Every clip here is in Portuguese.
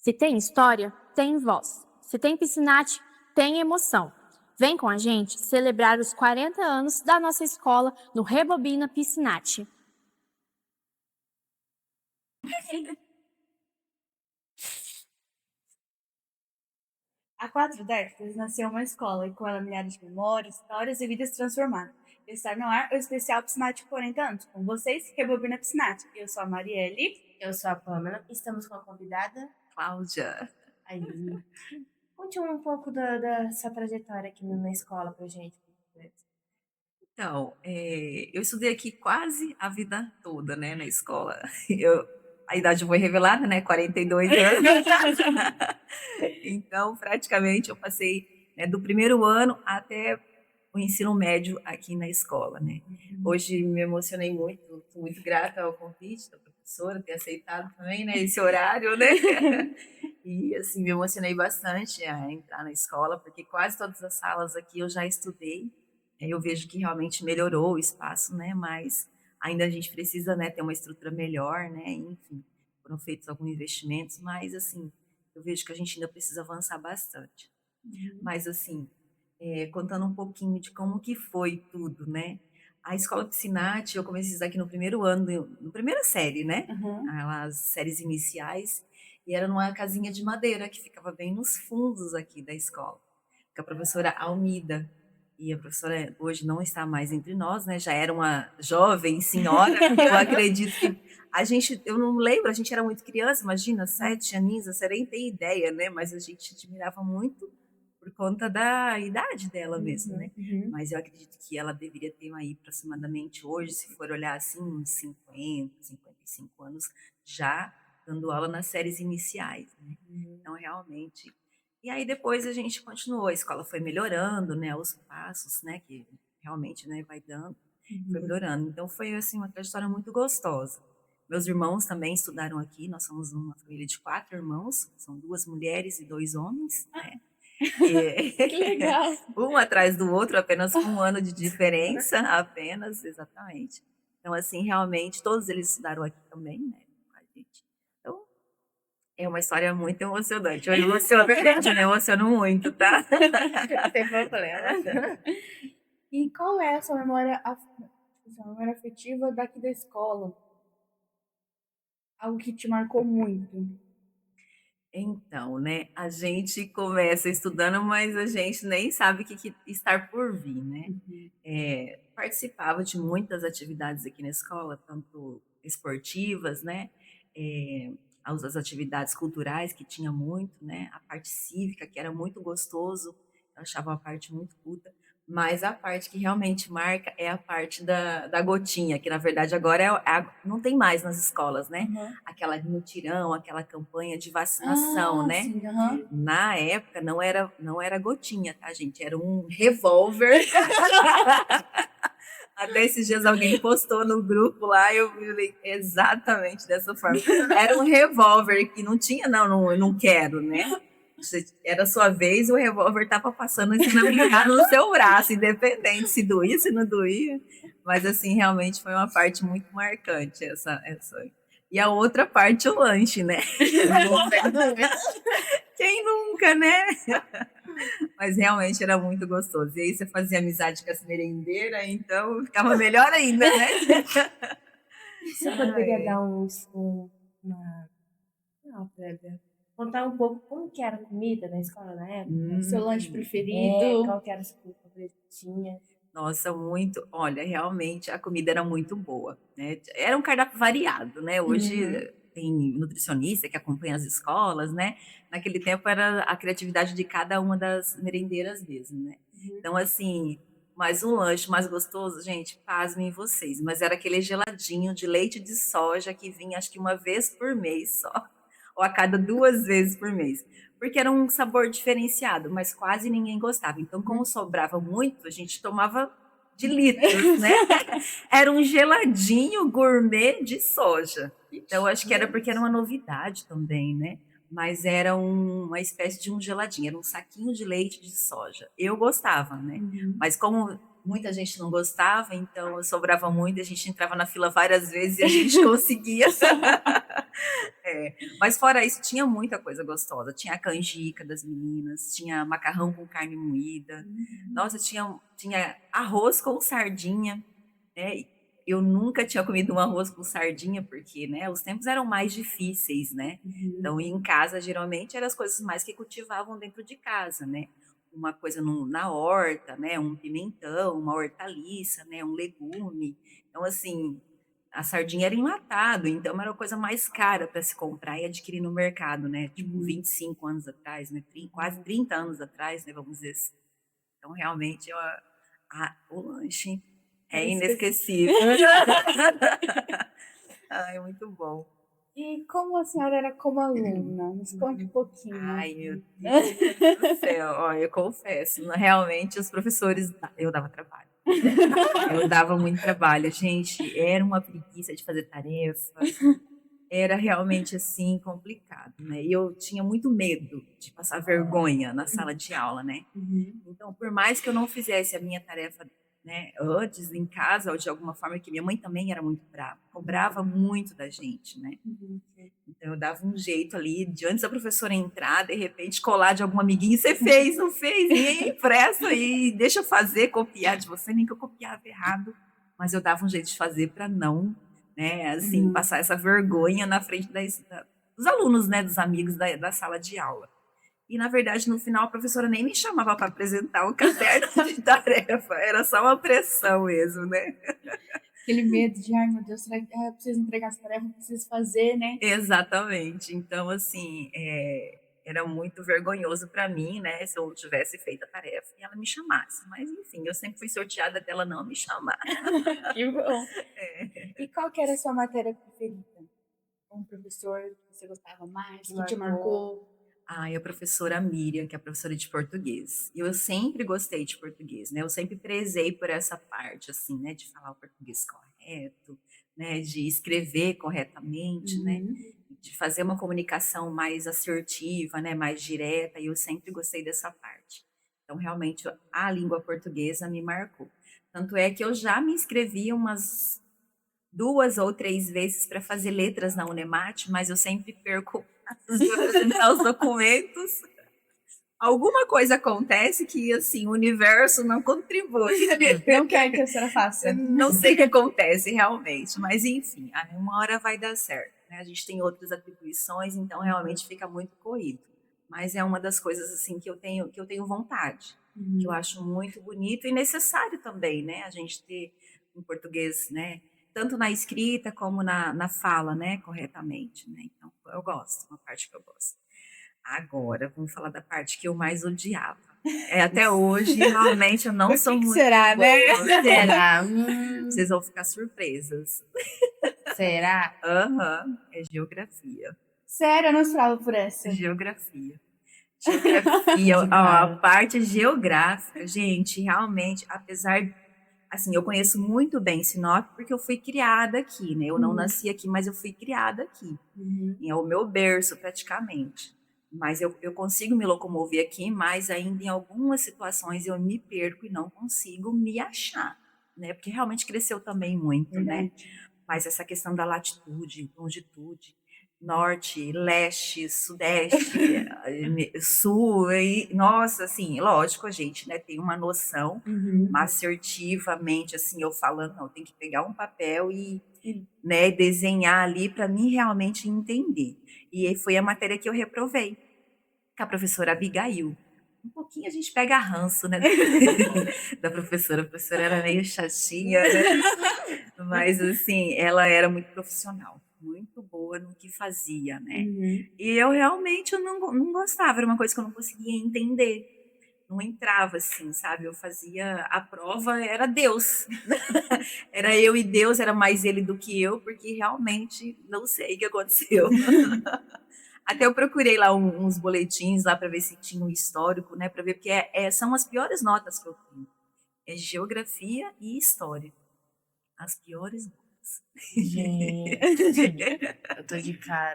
Se tem história, tem voz. Se tem Piscinate, tem emoção. Vem com a gente celebrar os 40 anos da nossa escola no Rebobina Piscinate. Há 4 décadas nasceu uma escola e com ela milhares de memórias, histórias e vidas transformadas. Está no ar o especial Piscinate 40 anos. Com vocês, Rebobina Piscinate. Eu sou a Marielle. Eu sou a Pamela. Estamos com a convidada Cláudia. Aí. Conte um pouco da sua trajetória aqui na escola pra gente. Então, eu estudei aqui quase a vida toda, né, na escola. A idade foi revelada, né, 42 anos. Então, praticamente, eu passei, né, do primeiro ano até o ensino médio aqui na escola, né. Hoje me emocionei muito, estou muito grata ao convite da professora ter aceitado também, né, esse horário, né. E, assim, me emocionei bastante a entrar na escola, porque quase todas as salas aqui eu já estudei. Eu vejo que realmente melhorou o espaço, né, mas ainda a gente precisa, né, ter uma estrutura melhor, né, enfim, foram feitos alguns investimentos, mas, assim, eu vejo que a gente ainda precisa avançar bastante. Mas, assim, contando um pouquinho de como que foi tudo, né, a escola Piscinate, eu comecei a estudar aqui no primeiro ano, na primeira série, né, as séries iniciais, e era numa casinha de madeira que ficava bem nos fundos aqui da escola, com a professora Almida. E a professora hoje não está mais entre nós, né? Já era uma jovem senhora. Eu acredito que eu não lembro, a gente era muito criança, imagina, 7 aninhos, você nem tem ideia, né? Mas a gente admirava muito por conta da idade dela mesmo, né? Mas eu acredito que ela deveria ter aí aproximadamente hoje, se for olhar assim, uns 50, 55 anos, já dando aula nas séries iniciais, né? Então, realmente. E aí depois a gente continuou, a escola foi melhorando, né, aos passos, né, que realmente, né, vai dando, foi melhorando. Então foi, assim, uma trajetória muito gostosa. Meus irmãos também estudaram aqui, nós somos uma família de 4 irmãos, são 2 mulheres e 2 homens, né. Que legal! Um atrás do outro, apenas com 1 ano de diferença, apenas, exatamente. Então, assim, realmente, todos eles estudaram aqui também, né, com a gente. Então, é uma história muito emocionante. Eu me emociono muito, tá? Não tem problema. E qual é a sua memória afetiva daqui da escola? Algo que te marcou muito? Então, né, a gente começa estudando, mas a gente nem sabe o que estar por vir, né? Participava de muitas atividades aqui na escola, tanto esportivas, né? É, as atividades culturais, que tinha muito, né? A parte cívica, que era muito gostoso, eu achava uma parte muito culta. Mas a parte que realmente marca é a parte da gotinha, que na verdade agora não tem mais nas escolas, né? Aquela mutirão, aquela campanha de vacinação, né? Sim, Na época não era gotinha, tá, gente? Era um revólver. Até esses dias alguém postou no grupo lá, eu falei exatamente dessa forma. Era um revólver que não tinha, não quero, né? Era a sua vez e o revólver tava passando assim, no seu braço, independente se doía, se não doía. Mas, assim, realmente foi uma parte muito marcante essa. E a outra parte, o lanche, né? Quem nunca, né? Mas realmente era muito gostoso. E aí você fazia amizade com as merendeiras, então ficava melhor ainda, né? Você poderia dar contar um pouco como que era a comida na escola na época? Seu lanche preferido? Qual que era o seu favoritinho? Nossa, muito. Olha, realmente a comida era muito boa, né? Era um cardápio variado, né? Hoje tem nutricionista que acompanha as escolas, né? Naquele tempo era a criatividade de cada uma das merendeiras mesmo, né? Então, assim, mas um lanche mais gostoso, gente, pasmem vocês, mas era aquele geladinho de leite de soja que vinha acho que uma vez por mês só, ou a cada 2 vezes por mês. Porque era um sabor diferenciado, mas quase ninguém gostava. Então, como sobrava muito, a gente tomava de litros, né? Era um geladinho gourmet de soja. Então, acho que era porque era uma novidade também, né? Mas era uma espécie de um geladinho, era um saquinho de leite de soja. Eu gostava, né? Mas como muita gente não gostava, então eu sobrava muito, a gente entrava na fila várias vezes e a gente conseguia. É, mas fora isso, tinha muita coisa gostosa. Tinha a canjica das meninas, tinha macarrão com carne moída. Nossa, tinha arroz com sardinha, né? Eu nunca tinha comido um arroz com sardinha, porque, né, os tempos eram mais difíceis, né? Então, em casa, geralmente, eram as coisas mais que cultivavam dentro de casa, né? Uma coisa na horta, né? Um pimentão, uma hortaliça, né? Um legume. Então, assim, a sardinha era enlatado, então era a coisa mais cara para se comprar e adquirir no mercado, né? Tipo, 25 anos atrás, né? Quase 30 anos atrás, né? Vamos dizer assim. Então, realmente, o lanche é inesquecível. Ai, muito bom. E como a senhora era como aluna? Nos conte um pouquinho. Ai, meu Deus do céu. Ó, eu confesso, realmente os professores, eu dava trabalho. Eu dava muito trabalho, gente. Era uma preguiça de fazer tarefa. Era realmente assim complicado, né? E eu tinha muito medo de passar vergonha na sala de aula, né? Então, por mais que eu não fizesse a minha tarefa, né, antes em casa ou de alguma forma, que minha mãe também era muito brava, cobrava muito da gente, né? Então eu dava um jeito ali de antes da professora entrar, de repente colar de algum amiguinho, você fez, não fez, e impressa e deixa eu fazer, copiar de você, nem que eu copiava errado, mas eu dava um jeito de fazer para não, né, assim, passar essa vergonha na frente dos alunos, né, dos amigos da sala de aula. E, na verdade, no final, a professora nem me chamava para apresentar o caderno de tarefa, era só uma pressão mesmo, né? Aquele medo de, ai meu Deus, será que eu preciso entregar essa tarefa, eu preciso fazer, né? Exatamente. Então, assim, era muito vergonhoso para mim, né, se eu tivesse feito a tarefa e ela me chamasse. Mas, enfim, eu sempre fui sorteada dela não me chamar. Que bom. E qual que era a sua matéria preferida? Um professor que você gostava mais, que te marcou? Ai, a professora Miriam, que é a professora de português. Eu sempre gostei de português, né? Eu sempre prezei por essa parte, assim, né? De falar o português correto, né? De escrever corretamente, né? De fazer uma comunicação mais assertiva, né? Mais direta. E eu sempre gostei dessa parte. Então, realmente, a língua portuguesa me marcou. Tanto é que eu já me inscrevi umas 2 ou 3 vezes para fazer letras na Unemate, mas eu sempre perco de apresentar os documentos. Alguma coisa acontece que, assim, o universo não contribui. Não quer que a senhora faça. Não sei o que acontece realmente, mas enfim, uma hora vai dar certo, né? A gente tem outras atribuições, então realmente fica muito corrido. Mas é uma das coisas assim que eu tenho vontade, que eu acho muito bonito e necessário também, né? A gente ter um português, né? Tanto na escrita como na fala, né? Corretamente, né? Então eu gosto, uma parte que eu gosto. Agora, vamos falar da parte que eu mais odiava. Até hoje, realmente, eu não sou muito será, boa. né? Será? Vocês vão ficar surpresas. Será? Aham, é geografia. Sério, eu não esperava por essa. Geografia. Geografia, a parte geográfica, gente, realmente, apesar, assim, eu conheço muito bem Sinop porque eu fui criada aqui, né? Eu não nasci aqui, mas eu fui criada aqui. É o meu berço, praticamente. Mas eu consigo me locomover aqui, mas ainda em algumas situações eu me perco e não consigo me achar, né? Porque realmente cresceu também muito, né? Mas essa questão da latitude, longitude, norte, leste, sudeste, sul, e, nossa, assim, lógico, a gente, né, tem uma noção, mas assertivamente, assim, eu falando, não, tem que pegar um papel e, né, desenhar ali para mim realmente entender. E aí foi a matéria que eu reprovei, com a professora Abigail. Um pouquinho a gente pega ranço, né, da professora. A professora era meio chatinha, né? Mas, assim, ela era muito profissional, muito boa no que fazia, né? E eu realmente eu não gostava, era uma coisa que eu não conseguia entender. Não entrava assim, sabe? Eu fazia a prova, era Deus. Era eu e Deus, era mais ele do que eu, porque realmente não sei o que aconteceu. Até eu procurei lá uns boletins lá para ver se tinha um histórico, né? Para ver, porque são as piores notas que eu tenho. É geografia e história. As piores notas. Gente, eu tô de cara.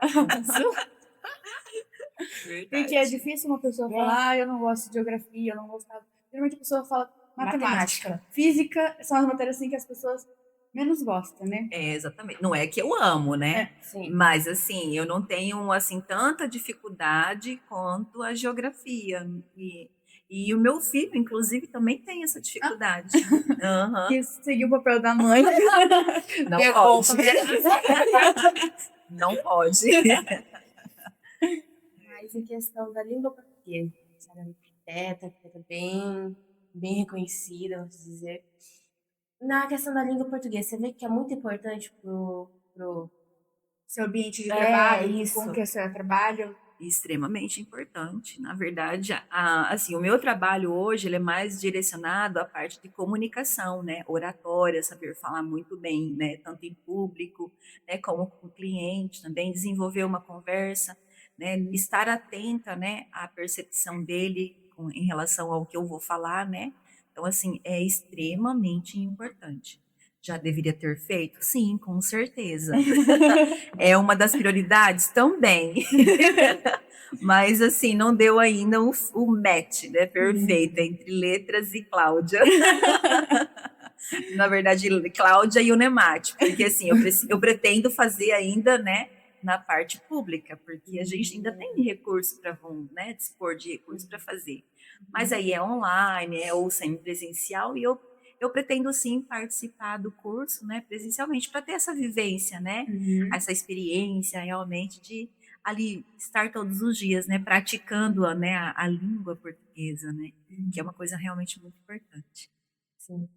Porque é difícil uma pessoa falar, eu não gosto de geografia, eu não gostava. Geralmente a pessoa fala Matemática. Física são as matérias assim que as pessoas menos gostam, né? Exatamente. Não é que eu amo, né? Sim. Mas assim, eu não tenho assim tanta dificuldade quanto a geografia. E o meu filho, inclusive, também tem essa dificuldade. Aham. Que seguir o papel da mãe. Não Minha pode. culpa. Não pode. Mas em questão da língua portuguesa, você era arquiteta bem reconhecida, vamos dizer. Na questão da língua portuguesa, você vê que é muito importante pro... Seu ambiente de É, trabalho, isso. com que é seu trabalho. Extremamente importante. Na verdade, assim, o meu trabalho hoje ele é mais direcionado à parte de comunicação, né? Oratória, saber falar muito bem, né? Tanto em público, né? Como com o cliente também, desenvolver uma conversa, né? Estar atenta, né? À percepção dele em relação ao que eu vou falar, né? Então, assim, é extremamente importante. Já deveria ter feito? Sim, com certeza. É uma das prioridades também. Mas, assim, não deu ainda o match, né? Perfeito, entre letras e Cláudia. Na verdade, Cláudia e o Nemate. Porque, assim, eu pretendo fazer ainda, né? Na parte pública, porque a gente ainda tem recurso para, né? Dispor de recurso para fazer. Mas aí é online, ou semipresencial, e eu pretendo sim participar do curso, né, presencialmente, para ter essa vivência, né, essa experiência realmente de ali estar todos os dias, né, praticando né, a língua portuguesa, né, que é uma coisa realmente muito importante. Sim.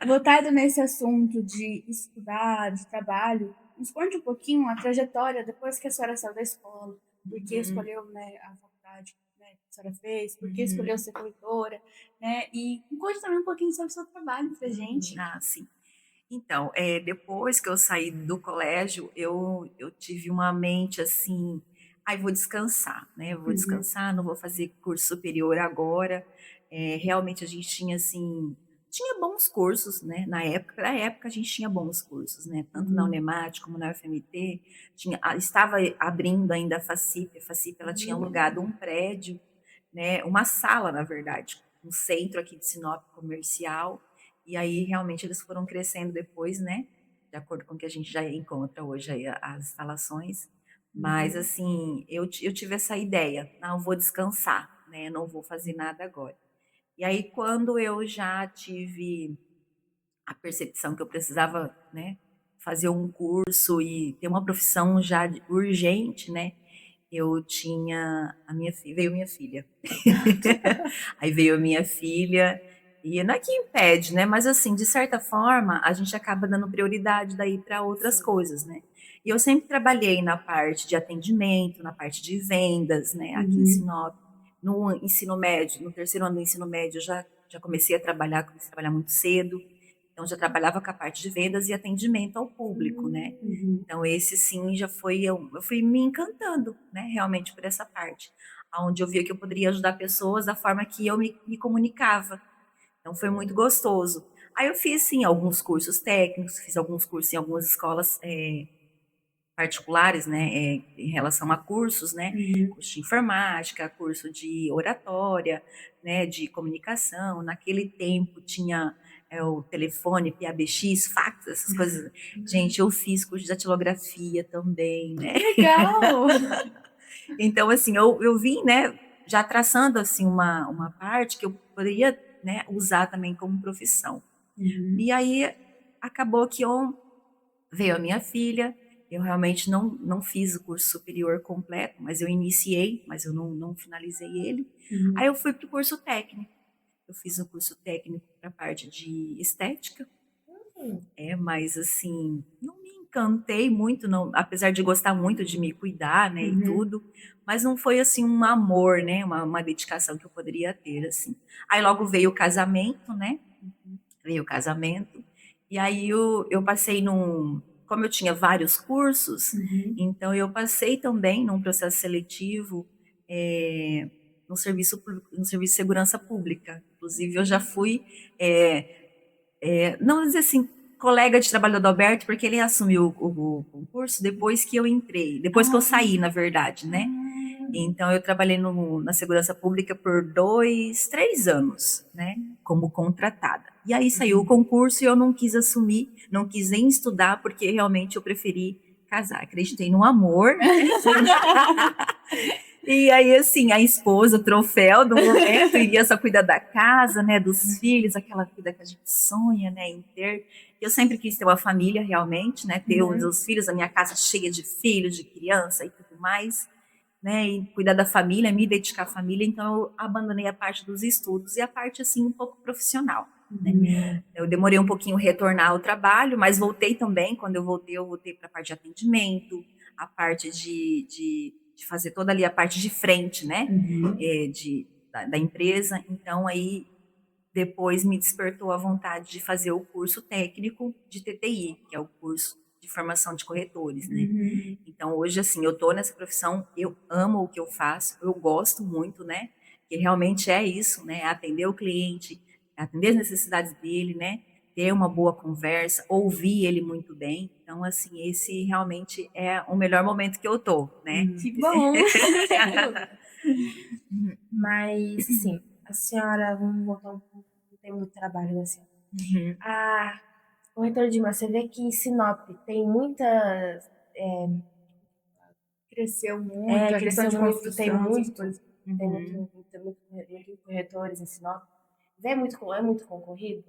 Voltado nesse assunto de estudar, de trabalho, nos conte um pouquinho a trajetória depois que a senhora saiu da escola, por que escolheu, né, a faculdade, né, que a senhora fez, por que escolheu ser corretora, né, e conte também um pouquinho sobre o seu trabalho pra gente. Ah, sim. Então, depois que eu saí do colégio, eu tive uma mente assim, vou descansar, né? Vou descansar, não vou fazer curso superior agora. Realmente a gente tinha assim, tinha bons cursos, né? Na época a gente tinha bons cursos, né? Tanto na Unemat como na UFMT, estava abrindo ainda a FACIP ela tinha alugado um prédio, né? Uma sala, na verdade, um centro aqui de Sinop comercial. E aí, realmente, eles foram crescendo depois, né? De acordo com o que a gente já encontra hoje aí, as instalações. Mas, assim, eu tive essa ideia. Não, vou descansar, né? Não vou fazer nada agora. E aí, quando eu já tive a percepção que eu precisava, né? Fazer um curso e ter uma profissão já urgente, né? Eu tinha veio minha filha. Aí veio a minha filha, e não é que impede, né? Mas assim, de certa forma, a gente acaba dando prioridade daí para outras coisas, né? E eu sempre trabalhei na parte de atendimento, na parte de vendas, né? Aqui em Sinop. No ensino médio, no terceiro ano do ensino médio, eu já comecei a trabalhar muito cedo. Então, já trabalhava com a parte de vendas e atendimento ao público, né? Então, esse sim já foi, eu fui me encantando, né? Realmente por essa parte, onde eu via que eu poderia ajudar pessoas da forma que eu me comunicava. Então, foi muito gostoso. Aí eu fiz, sim, alguns cursos técnicos, fiz alguns cursos em algumas escolas particulares, né, em relação a cursos, né, curso de informática, curso de oratória, né, de comunicação. Naquele tempo tinha o telefone, PABX, fax, essas coisas. Gente, eu fiz curso de datilografia também, né? Legal! Então, assim, eu vim, né, já traçando, assim, uma parte que eu poderia, né, usar também como profissão. E aí, acabou que veio a minha filha. Eu realmente não fiz o curso superior completo, mas eu iniciei, mas eu não finalizei ele. Aí eu fui para o curso técnico. Eu fiz um curso técnico para a parte de estética. Mas assim, não me encantei muito, não, apesar de gostar muito de me cuidar, né, e tudo, mas não foi assim um amor, né, uma dedicação que eu poderia ter, assim. Aí logo veio o casamento, né, veio o casamento, e aí eu passei como eu tinha vários cursos, então eu passei também num processo seletivo no serviço de segurança pública. Inclusive, eu já fui, não vou dizer assim, colega de trabalho do Alberto, porque ele assumiu o concurso depois que eu entrei, depois que eu saí, na verdade, né? Então, eu trabalhei na segurança pública por 2, 3 anos, né, como contratada. E aí saiu o concurso e eu não quis assumir, não quis nem estudar, porque realmente eu preferi casar. Acreditei no amor. E aí, assim, a esposa, o troféu do momento, iria só cuidar da casa, né, dos filhos, aquela vida que a gente sonha, né, em ter. Eu sempre quis ter uma família, realmente, né, ter os filhos, a minha casa cheia de filhos, de criança e tudo mais, né, e cuidar da família, me dedicar à família. Então, eu abandonei a parte dos estudos e a parte, assim, um pouco profissional, né. Eu demorei um pouquinho a retornar ao trabalho, mas voltei também. Quando eu voltei para a parte de atendimento, a parte de fazer toda ali a parte de frente, né, da empresa. Então, aí, depois me despertou a vontade de fazer o curso técnico de TTI, que é o curso de formação de corretores, né. Então, hoje, assim, eu tô nessa profissão, eu amo o que eu faço, eu gosto muito, né, que realmente é isso, né, atender o cliente, atender as necessidades dele, né, ter uma boa conversa, ouvir ele muito bem. Então, assim, esse realmente é o melhor momento que eu tô, né. Que bom! Mas, assim, a senhora, vamos voltar um pouco no tema do trabalho da senhora. A corretora de imóveis, você vê que em Sinop tem muitas. Cresceu muito, a questão Cresceu de muito, construção, tem essas muito, coisas. muito corretores em Sinop. É muito concorrido?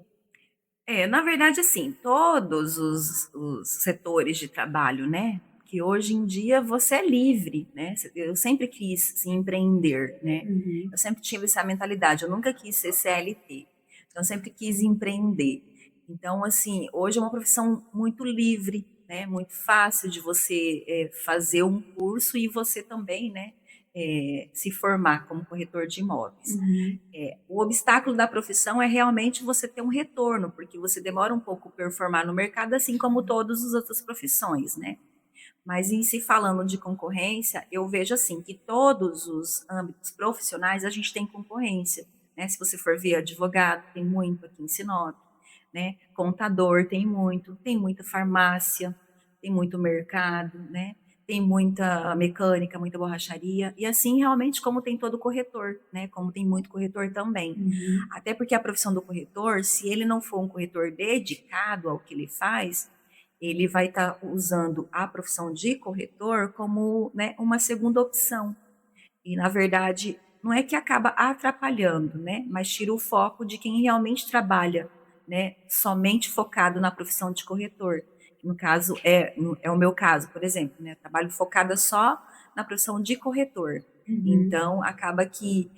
Na verdade, assim, todos os setores de trabalho, né, que hoje em dia você é livre, né, eu sempre quis, assim, empreender, né, eu sempre tive essa mentalidade, eu nunca quis ser CLT, então eu sempre quis empreender. Então, assim, hoje é uma profissão muito livre, né, muito fácil de você fazer um curso e você também, né, se formar como corretor de imóveis. O obstáculo da profissão é realmente você ter um retorno, porque você demora um pouco performar no mercado, assim como todas as outras profissões, né? Mas em se falando de concorrência, eu vejo assim que todos os âmbitos profissionais a gente tem concorrência, né? Se você for ver advogado, tem muito aqui em Sinop, né? Contador tem muita farmácia, tem muito mercado, né? Tem muita mecânica, muita borracharia, e assim realmente como tem todo corretor, né? Como tem muito corretor também. Até porque a profissão do corretor, se ele não for um corretor dedicado ao que ele faz, ele vai estar usando a profissão de corretor como, né, uma segunda opção. E, na verdade, não é que acaba atrapalhando, né, mas tira o foco de quem realmente trabalha, né, somente focado na profissão de corretor. Que no caso, é o meu caso, por exemplo, né, trabalho focada só na profissão de corretor. Então, acaba que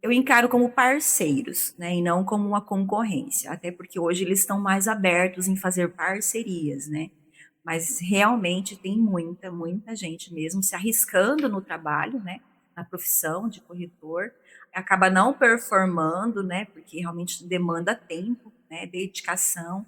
eu encaro como parceiros, né, e não como uma concorrência, até porque hoje eles estão mais abertos em fazer parcerias, né? Mas realmente tem muita gente mesmo se arriscando no trabalho, né, na profissão de corretor, acaba não performando, né, porque realmente demanda tempo, né, dedicação,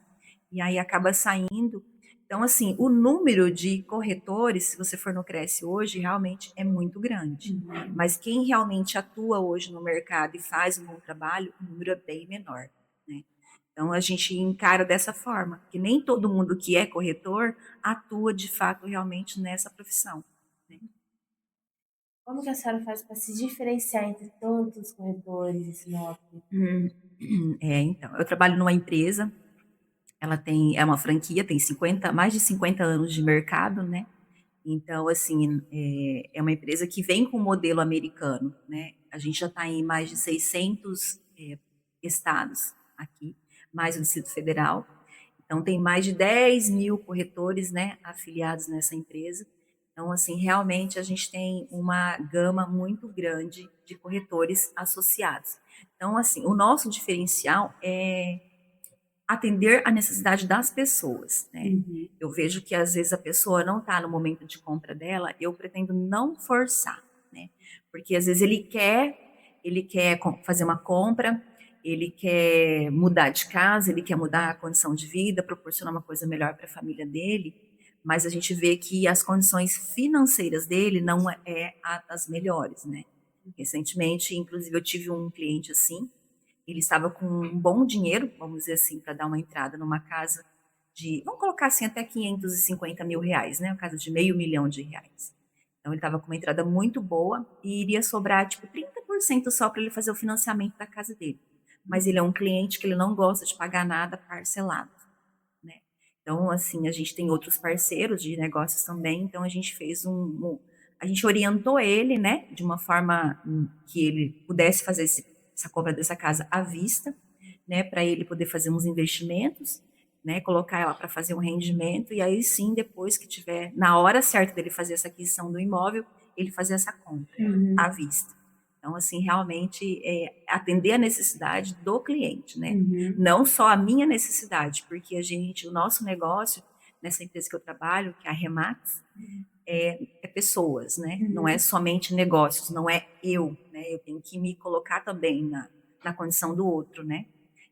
e aí acaba saindo. Então, assim, o número de corretores, se você for no Cresce hoje, realmente é muito grande. Mas quem realmente atua hoje no mercado e faz um bom trabalho, o número é bem menor, né? Então, a gente encara dessa forma, que nem todo mundo que é corretor atua de fato realmente nessa profissão, né? Como que a senhora faz para se diferenciar entre tantos corretores em Sinop? Então, eu trabalho numa empresa, é uma franquia, tem mais de 50 anos de mercado, né? Então, assim, é uma empresa que vem com o modelo americano, né? A gente já está em mais de 600 estados aqui, mais o Distrito Federal. Então, tem mais de 10 mil corretores, né, afiliados nessa empresa. Então, assim, realmente a gente tem uma gama muito grande de corretores associados. Então, assim, o nosso diferencial é atender a necessidade das pessoas, né? Eu vejo que às vezes a pessoa não está no momento de compra dela, eu pretendo não forçar, né? Porque às vezes ele quer fazer uma compra, ele quer mudar de casa, ele quer mudar a condição de vida, proporcionar uma coisa melhor para a família dele, mas a gente vê que as condições financeiras dele não as melhores, né? Recentemente, inclusive, eu tive um cliente assim. Ele estava com um bom dinheiro, vamos dizer assim, para dar uma entrada numa casa vamos colocar assim, até 550 mil reais, né? Uma casa de R$ 500 mil. Então ele estava com uma entrada muito boa e iria sobrar tipo 30% só para ele fazer o financiamento da casa dele. Mas ele é um cliente que ele não gosta de pagar nada parcelado, né? Então, assim, a gente tem outros parceiros de negócios também, então a gente fez a gente orientou ele, né, de uma forma que ele pudesse fazer essa compra dessa casa à vista, né, para ele poder fazer uns investimentos, né, colocar ela para fazer um rendimento, e aí sim, depois que tiver, na hora certa dele fazer essa aquisição do imóvel, ele fazer essa compra à vista. Então, assim, realmente atender a necessidade do cliente, né? Não só a minha necessidade, porque o nosso negócio, nessa empresa que eu trabalho, que é a Remax, é pessoas, né? Não é somente negócios, não é eu, né? Eu tenho que me colocar também na condição do outro, né?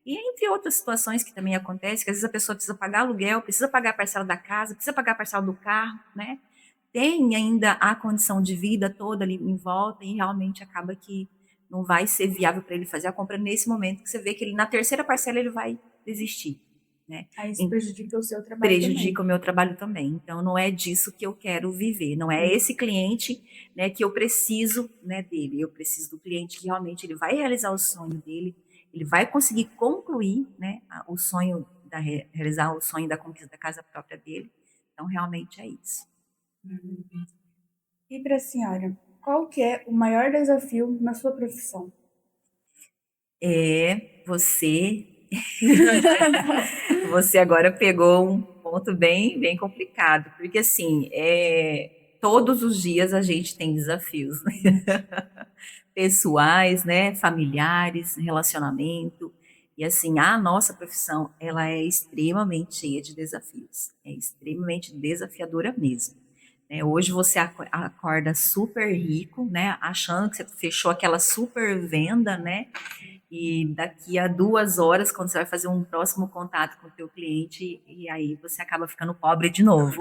E entre outras situações que também acontecem, que às vezes a pessoa precisa pagar aluguel, precisa pagar a parcela da casa, precisa pagar a parcela do carro, né? Tem ainda a condição de vida toda ali em volta e realmente acaba que não vai ser viável para ele fazer a compra nesse momento, que você vê que ele, na terceira parcela ele vai desistir, né? Aí isso prejudica o seu trabalho Prejudica o meu trabalho também. Então, não é disso que eu quero viver. Não é esse cliente, né, que eu preciso, né, dele. Eu preciso do cliente que realmente ele vai realizar o sonho dele, ele vai conseguir concluir, né, o sonho realizar o sonho da conquista da casa própria dele. Então, realmente é isso. E para a senhora, qual que é o maior desafio na sua profissão? Você você agora pegou um ponto bem, bem complicado, porque assim, todos os dias a gente tem desafios, né? Pessoais, né, familiares, relacionamento, e assim, a nossa profissão, ela é extremamente cheia de desafios, é extremamente desafiadora mesmo. Né? Hoje você acorda super rico, né, achando que você fechou aquela super venda, né, e daqui a 2 horas, quando você vai fazer um próximo contato com o teu cliente, e aí você acaba ficando pobre de novo.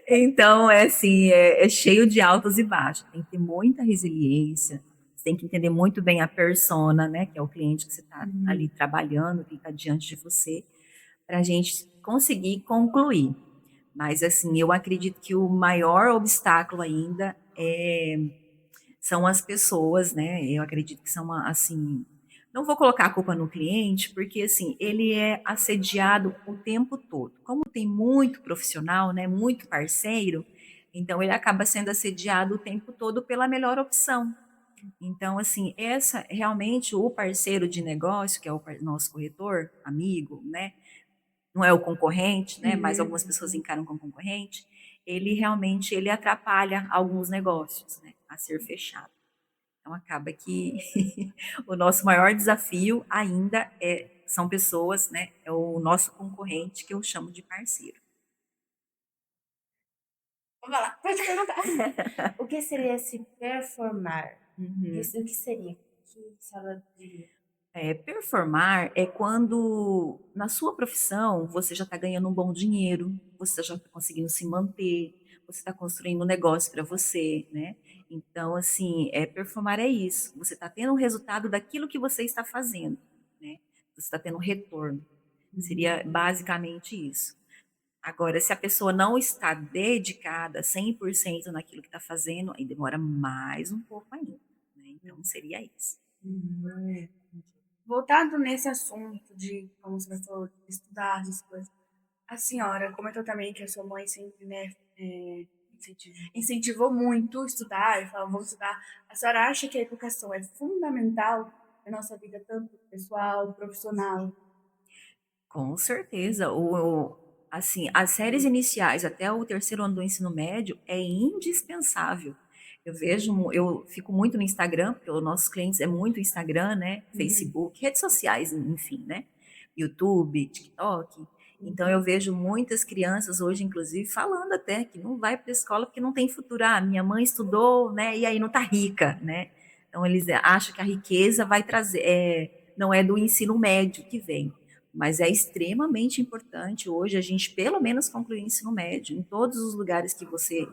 Então, é assim, é cheio de altos e baixos. Tem que ter muita resiliência, você tem que entender muito bem a persona, né, que é o cliente que você está ali trabalhando, que está diante de você, para a gente conseguir concluir. Mas, assim, eu acredito que o maior obstáculo ainda são as pessoas, né? Eu acredito que são, assim, não vou colocar a culpa no cliente, porque, assim, ele é assediado o tempo todo. Como tem muito profissional, né, muito parceiro, então ele acaba sendo assediado o tempo todo pela melhor opção. Então, assim, essa realmente o parceiro de negócio, que é o nosso corretor, amigo, né? Não é o concorrente, né? Mas algumas pessoas encaram como concorrente. Ele realmente ele atrapalha alguns negócios, né? A ser fechado. Então acaba que o nosso maior desafio ainda são pessoas, né? É o nosso concorrente que eu chamo de parceiro. Vamos lá, pode perguntar. O que seria se performar? O que seria? O que a senhora diria? Performar é quando na sua profissão você já está ganhando um bom dinheiro, você já está conseguindo se manter, você está construindo um negócio para você, né? Então, assim, performar é isso. Você está tendo um resultado daquilo que você está fazendo, né? Você está tendo um retorno. Seria basicamente isso. Agora, se a pessoa não está dedicada 100% naquilo que está fazendo, aí demora mais um pouco ainda, né? Então, seria isso. Voltado nesse assunto de, como você falou, de estudar as coisas, a senhora comentou também que a sua mãe sempre, né, incentivou muito estudar, e falou, vou estudar. A senhora acha que a educação é fundamental na nossa vida, tanto pessoal, profissional? Com certeza. Assim, as séries iniciais até o terceiro ano do ensino médio é indispensável. Eu fico muito no Instagram, porque os nossos clientes é muito Instagram, né? Facebook, redes sociais, enfim, né? YouTube, TikTok. Então eu vejo muitas crianças hoje, inclusive, falando até que não vai para a escola porque não tem futuro. Ah, minha mãe estudou, né? E aí não tá rica, né? Então eles acham que a riqueza vai trazer, não é do ensino médio que vem. Mas é extremamente importante hoje a gente, pelo menos, concluir o ensino médio em todos os lugares que você,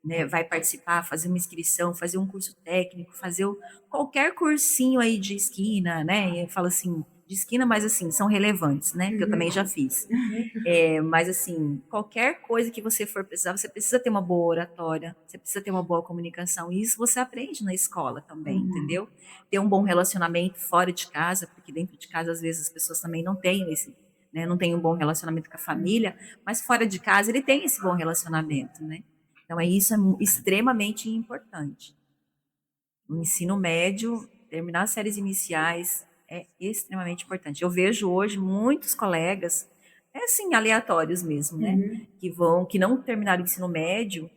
né, vai participar, fazer uma inscrição, fazer um curso técnico, fazer qualquer cursinho aí de esquina, né? E fala assim, de esquina, mas assim, são relevantes, né? Que eu também já fiz. Mas assim, qualquer coisa que você for precisar, você precisa ter uma boa oratória, você precisa ter uma boa comunicação, e isso você aprende na escola também, entendeu? Ter um bom relacionamento fora de casa, porque dentro de casa, às vezes, as pessoas também não têm esse, né? Não têm um bom relacionamento com a família, mas fora de casa ele tem esse bom relacionamento, né? Então, isso é extremamente importante. No ensino médio, terminar as séries iniciais é extremamente importante. Eu vejo hoje muitos colegas, assim, aleatórios mesmo, né? Que não terminaram o ensino médio,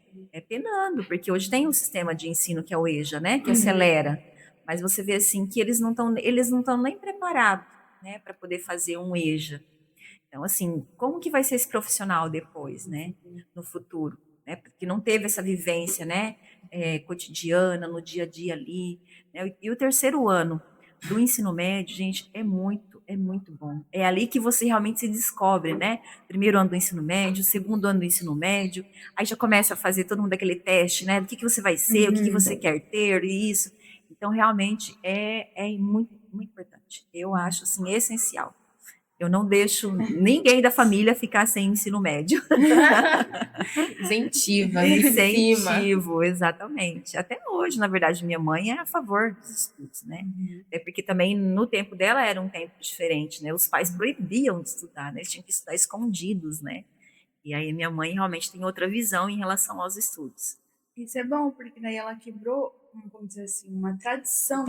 penando, porque hoje tem um sistema de ensino que é o EJA, né? Que acelera. Mas você vê assim que eles não estão nem preparados, né, para poder fazer um EJA. Então, assim, como que vai ser esse profissional depois, né? No futuro? Né? Porque não teve essa vivência, né? Cotidiana, no dia a dia ali. Né? E o terceiro ano do ensino médio, gente, é muito bom. É ali que você realmente se descobre, né? Primeiro ano do ensino médio, segundo ano do ensino médio, aí já começa a fazer todo mundo aquele teste, né? Do que você vai ser, o que você quer ter, e isso. Então, realmente, é muito, muito importante. Eu acho, assim, essencial. Eu não deixo ninguém da família ficar sem ensino médio. Incentiva, em cima. Incentivo, exatamente. Até hoje, na verdade, minha mãe é a favor dos estudos, né? É porque também no tempo dela era um tempo diferente, né? Os pais proibiam de estudar, né? Eles tinham que estudar escondidos, né? E aí minha mãe realmente tem outra visão em relação aos estudos. Isso é bom, porque daí ela quebrou, vamos dizer assim, uma tradição.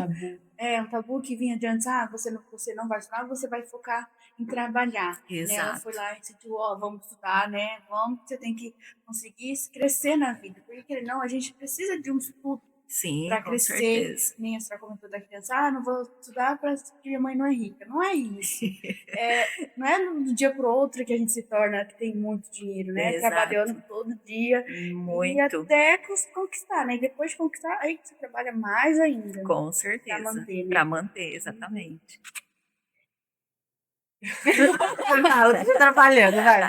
Um tabu que vinha de antes. Você não vai estudar, você vai focar em trabalhar. Né? Ela foi lá e incentivou, vamos estudar, né? Vamos, você tem que conseguir crescer na vida. Porque, não, a gente precisa de um estudo para crescer. Certeza. Nem a senhora comentou da criança, não vou estudar porque minha mãe não é rica. Não é isso. Não é do dia para o outro que a gente se torna, que tem muito dinheiro, né? Exato. Trabalhando todo dia. Muito. E até conquistar, né? E depois de conquistar, aí você trabalha mais ainda. Com certeza. Para manter, né? Para manter, exatamente. Tá trabalhando, vai.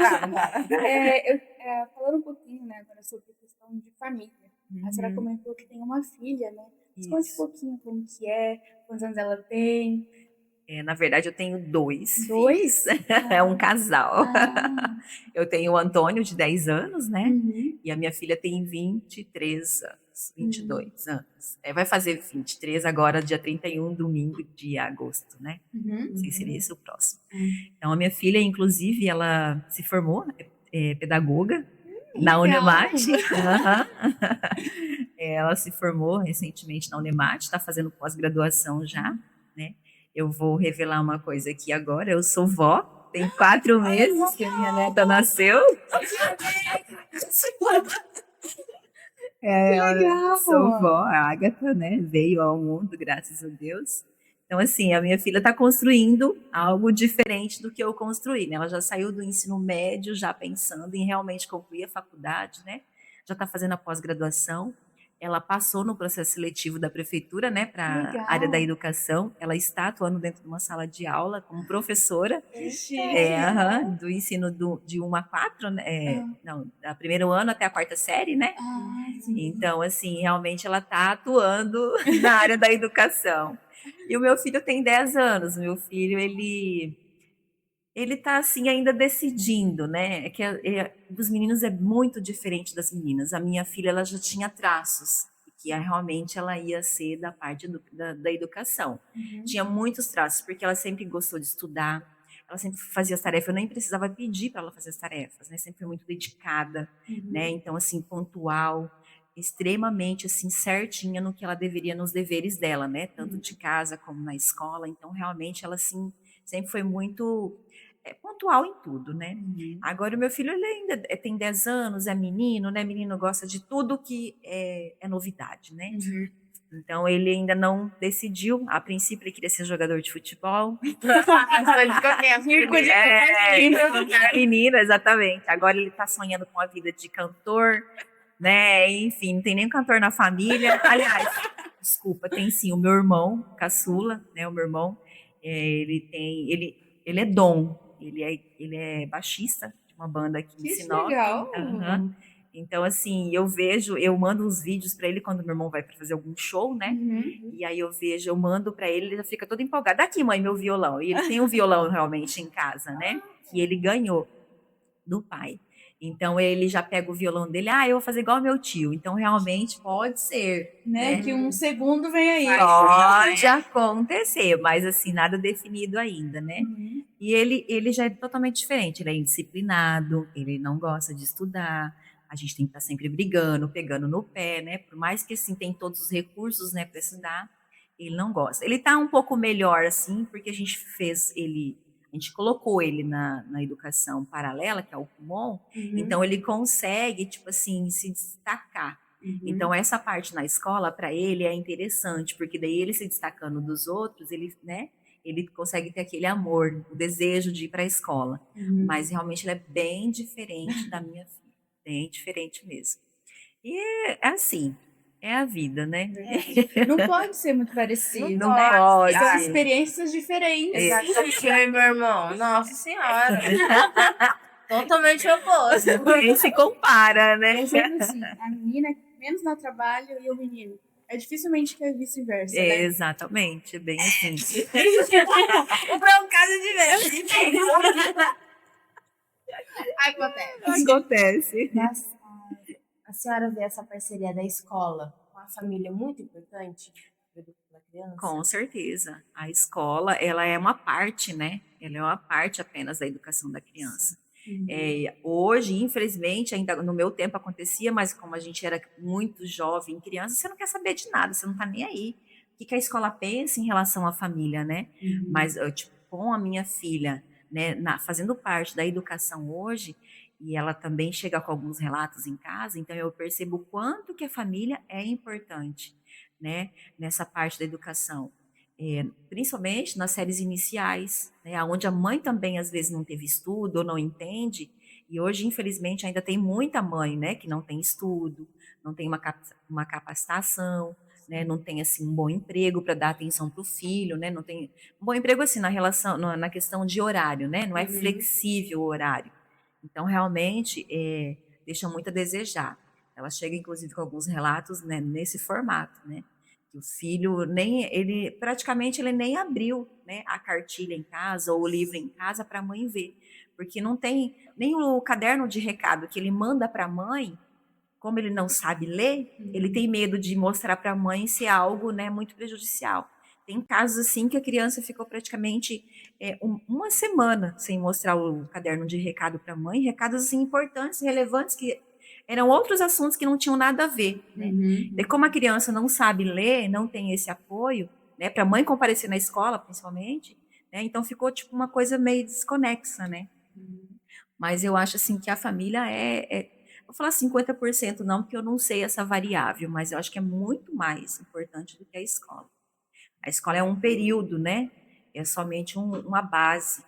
Falando um pouquinho, né, agora sobre a questão de família. A senhora comentou que tem uma filha, né? Conte um pouquinho como que é, quantos anos ela tem. Na verdade, eu tenho dois filhos. É um casal. Eu tenho o Antônio, de 10 anos, né? E a minha filha tem 23 anos, 22 anos. Vai fazer 23 agora, dia 31, domingo de agosto, né? Não sei se seria esse o próximo. Então, a minha filha, inclusive, ela se formou pedagoga na Unemate. Ela se formou recentemente na Unemate, está fazendo pós-graduação já, né? Eu vou revelar uma coisa aqui agora. Eu sou vó, tem 4 meses que a minha neta nasceu. Legal. Sou vó, a Agatha, né? Veio ao mundo, graças a Deus. Então, assim, a minha filha está construindo algo diferente do que eu construí, né? Ela já saiu do ensino médio, já pensando em realmente concluir a faculdade, né? Já está fazendo a pós-graduação. Ela passou no processo seletivo da prefeitura, né, para a área da educação. Ela está atuando dentro de uma sala de aula como professora do ensino de 1 a 4, né? Não, do primeiro ano até a 4ª série, né? Então, assim, realmente ela está atuando na área da educação. E o meu filho tem 10 anos. O meu filho, ele tá assim ainda decidindo, né? Dos meninos é muito diferente das meninas. A minha filha, ela já tinha traços que realmente ela ia ser da parte da educação. Tinha muitos traços, porque ela sempre gostou de estudar, ela sempre fazia as tarefas, eu nem precisava pedir para ela fazer as tarefas, né? Sempre foi muito dedicada, né? Então, assim, pontual, extremamente assim certinha no que ela deveria, nos deveres dela, né? Tanto de casa como na escola. Então, realmente, ela assim sempre foi muito pontual em tudo, né? Agora, o meu filho, ele ainda tem 10 anos, é menino, né? Menino gosta de tudo que é novidade, né? Então, ele ainda não decidiu. A princípio, ele queria ser jogador de futebol. Menino, exatamente. Agora, ele está sonhando com a vida de cantor, né? Enfim, não tem nem cantor na família. Aliás, desculpa, tem sim o meu irmão, caçula, né? O meu irmão, ele é dom. Ele é baixista de uma banda aqui em Sinop. Legal. Então, assim, eu mando uns vídeos para ele quando meu irmão vai para fazer algum show, né? E aí eu mando para ele já fica todo empolgado. Daqui, mãe, meu violão. E ele tem um violão realmente em casa, né? Que ele ganhou do pai. Então ele já pega o violão dele, eu vou fazer igual meu tio. Então realmente pode ser, Né? Que um segundo vem aí. pode acontecer, mas assim, nada definido ainda, né? E ele já é totalmente diferente, ele é indisciplinado, ele não gosta de estudar, a gente tem que estar sempre brigando, pegando no pé, né? Por mais que assim tem todos os recursos, né, para estudar, ele não gosta. Ele tá um pouco melhor assim, porque a gente colocou ele na educação paralela, que é o Kumon, então ele consegue, tipo assim, se destacar. Então essa parte na escola para ele é interessante, porque daí ele se destacando dos outros, ele, né, ele consegue ter aquele amor, o desejo de ir para a escola. Mas realmente ele é bem diferente da minha filha, bem diferente mesmo. E é assim, é a vida, né? Não pode ser muito parecido, Não né? pode. São experiências diferentes. Exatamente, eu e meu irmão. Nossa senhora. Totalmente oposto. Nem se compara, né? É sempre assim, a menina menos dá trabalho e o menino. É dificilmente que é vice-versa, né? Exatamente, bem assim. Foi um caso de vez. Acontece. Acontece. Mas a senhora vê essa parceria da escola com a família muito importante para a criança? Com certeza. A escola, ela é uma parte, né? Ela é uma parte apenas da educação da criança. Hoje, infelizmente, ainda no meu tempo acontecia, mas como a gente era muito jovem, criança, você não quer saber de nada, você não tá nem aí. O que a escola pensa em relação à família, né? Mas tipo, com a minha filha, né, fazendo parte da educação hoje, e ela também chega com alguns relatos em casa, então eu percebo o quanto que a família é importante, né, nessa parte da educação. Principalmente nas séries iniciais, né, onde a mãe também às vezes não teve estudo ou não entende, e hoje, infelizmente, ainda tem muita mãe, né, que não tem estudo, não tem uma capacitação, né, não tem assim um bom emprego para dar atenção para o filho, né, não tem um bom emprego assim na questão de horário, né, não é flexível o horário. Então, realmente, deixa muito a desejar. Ela chega, inclusive, com alguns relatos, né, nesse formato, né, que o filho praticamente ele nem abriu, né, a cartilha em casa ou o livro em casa para a mãe ver, porque não tem nem o caderno de recado que ele manda para a mãe, como ele não sabe ler, ele tem medo de mostrar para a mãe ser algo, né, muito prejudicial. Tem casos assim que a criança ficou praticamente uma semana sem mostrar o caderno de recado para a mãe, recados assim, importantes, relevantes, que eram outros assuntos que não tinham nada a ver, né? E como a criança não sabe ler, não tem esse apoio, né, para a mãe comparecer na escola, principalmente, né, então ficou tipo uma coisa meio desconexa, né? Mas eu acho assim que a família vou falar 50% não, porque eu não sei essa variável, mas eu acho que é muito mais importante do que a escola. A escola é um período, né? É somente uma base.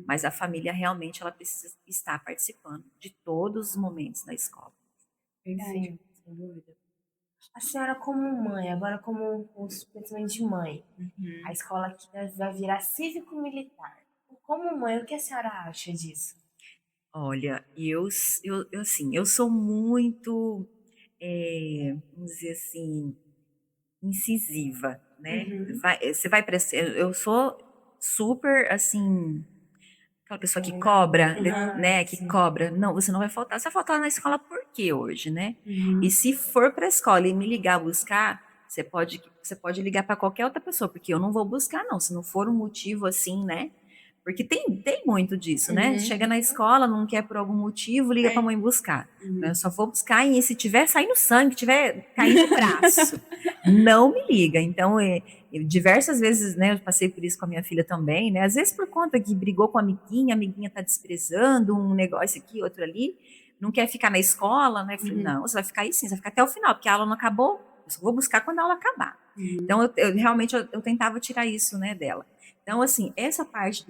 Mas a família realmente ela precisa estar participando de todos os momentos da escola. Sim, sem dúvida. A senhora como mãe, agora como pensamento de mãe, a escola aqui vai virar cívico-militar. Como mãe, o que a senhora acha disso? Olha, assim, eu sou muito, vamos dizer assim, incisiva, né? Você vai para, eu sou super assim, aquela pessoa que cobra, né? Que cobra. Não, você não vai faltar. Você vai faltar na escola por quê hoje, né? E se for para a escola e me ligar buscar, você pode ligar para qualquer outra pessoa, porque eu não vou buscar, não. Se não for um motivo assim, né? Porque tem muito disso, né? Chega na escola, não quer por algum motivo, liga para a mãe buscar. Eu só vou buscar e se tiver saindo sangue, tiver caindo o braço, não me liga. Então, diversas vezes, né, eu passei por isso com a minha filha também, né? Às vezes por conta que brigou com a amiguinha tá desprezando um negócio aqui, outro ali, não quer ficar na escola, né? Eu falei, não, você vai ficar aí sim, você vai ficar até o final, porque a aula não acabou, eu só vou buscar quando a aula acabar. Então, realmente eu tentava tirar isso, né, dela. Então, assim, essa parte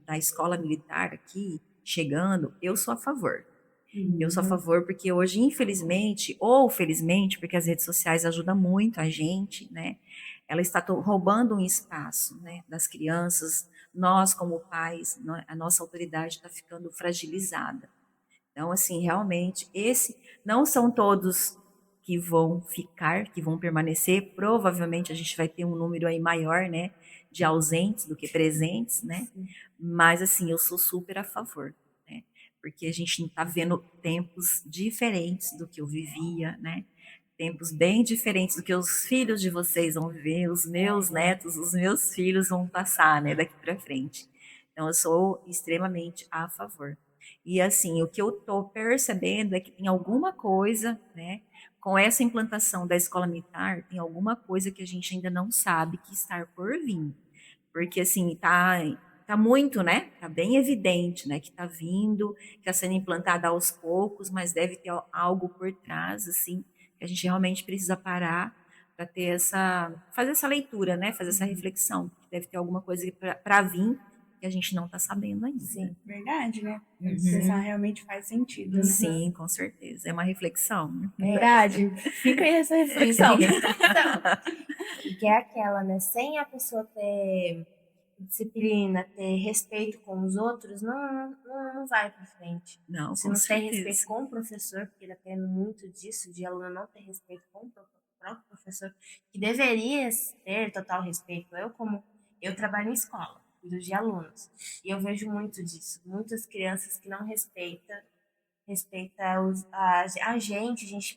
da escola militar aqui, chegando, eu sou a favor. Eu sou a favor porque hoje, infelizmente, ou felizmente, porque as redes sociais ajudam muito a gente, né? Ela está roubando um espaço, né, das crianças. Nós, como pais, a nossa autoridade está ficando fragilizada. Então, assim, realmente, não são todos que vão ficar, que vão permanecer. Provavelmente a gente vai ter um número aí maior, né, de ausentes do que presentes, né? Mas, assim, eu sou super a favor, né? Porque a gente está vendo tempos diferentes do que eu vivia, né? Tempos bem diferentes do que os filhos de vocês vão viver, os meus netos, os meus filhos vão passar, né, daqui para frente. Então, eu sou extremamente a favor. E assim, o que eu estou percebendo é que tem alguma coisa, né, com essa implantação da escola militar, tem alguma coisa que a gente ainda não sabe que está por vir. Porque assim, tá muito, né? Tá bem evidente, né, que tá vindo, que está sendo implantada aos poucos, mas deve ter algo por trás, assim, que a gente realmente precisa parar para fazer essa leitura, né? Fazer essa reflexão. Deve ter alguma coisa para vir que a gente não está sabendo ainda. Sim. Verdade, né? A expressão realmente faz sentido, né? Sim, com certeza. É uma reflexão. Verdade. Fica aí essa reflexão. Que é aquela, né? Sem a pessoa ter disciplina, ter respeito com os outros, não vai pra frente. Não, Se com não tem certeza. respeito com o professor, porque depende muito disso, de aluno não ter respeito com o próprio professor, que deveria ter total respeito. Eu trabalho em escola, cuido de alunos, e eu vejo muito disso. Muitas crianças que não respeitam a gente